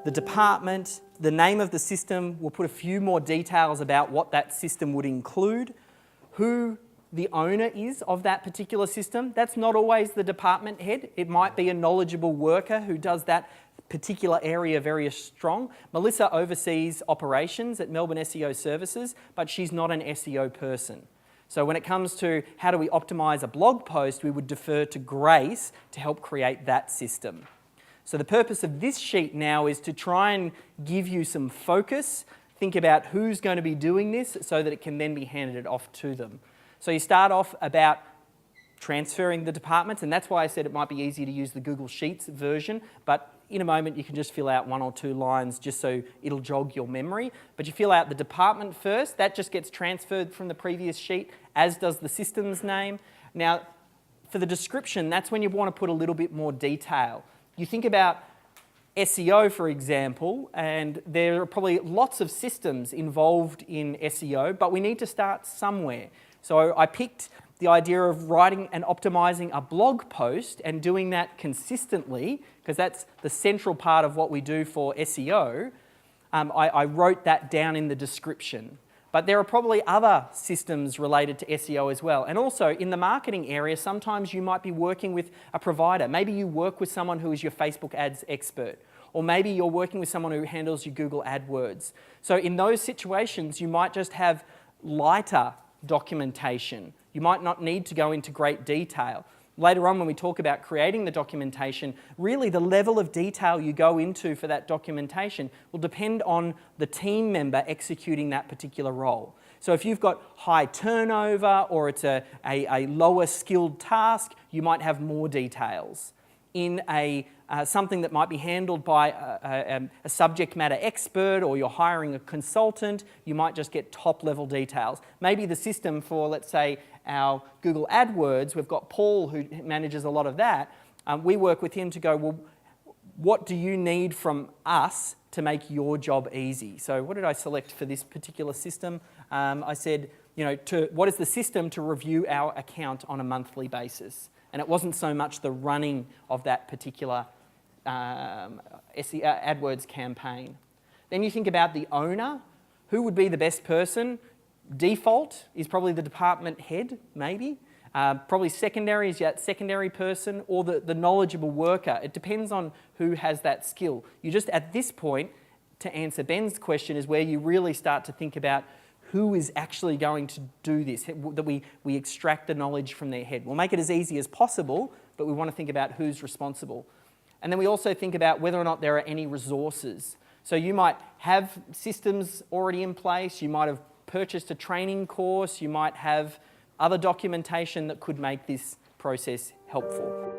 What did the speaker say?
the department, the name of the system. We'll put a few more details about what that system would include, who the owner is of that particular system. That's not always the department head. It might be a knowledgeable worker who does that particular area very strong. Melissa oversees operations at Melbourne SEO Services, but she's not an SEO person. So when it comes to how do we optimise a blog post, we would defer to Grace to help create that system. So the purpose of this sheet now is to try and give you some focus, think about who's going to be doing this so that it can then be handed off to them. So you start off about transferring the departments, and that's why I said it might be easy to use the Google Sheets version, but in a moment you can just fill out 1 or 2 lines just so it'll jog your memory. But you fill out the department first, that just gets transferred from the previous sheet, as does the system's name. Now, for the description, that's when you want to put a little bit more detail. You think about SEO, for example, and there are probably lots of systems involved in SEO, but we need to start somewhere. So I picked the idea of writing and optimizing a blog post and doing that consistently, because that's the central part of what we do for SEO. I wrote that down in the description. But there are probably other systems related to SEO as well. And also in the marketing area, sometimes you might be working with a provider. Maybe you work with someone who is your Facebook ads expert. Or maybe you're working with someone who handles your Google AdWords. So in those situations, you might just have lighter documentation. You might not need to go into great detail. Later on when we talk about creating the documentation, really the level of detail you go into for that documentation will depend on the team member executing that particular role. So if you've got high turnover or it's a lower skilled task, you might have more details. In something that might be handled by a subject matter expert, or you're hiring a consultant, you might just get top level details. Maybe the system for, let's say, our Google AdWords, we've got Paul who manages a lot of that. We work with him to go, well, what do you need from us to make your job easy? So what did I select for this particular system? I said, what is the system to review our account on a monthly basis? And it wasn't so much the running of that particular AdWords campaign. Then you think about the owner. Who would be the best person? Default is probably the department head, maybe. Probably secondary is that secondary person, or the knowledgeable worker. It depends on who has that skill. You just, at this point, to answer Ben's question, is where you really start to think about who is actually going to do this, that we extract the knowledge from their head. We'll make it as easy as possible, but we want to think about who's responsible. And then we also think about whether or not there are any resources. So you might have systems already in place, you might have purchased a training course, you might have other documentation that could make this process helpful.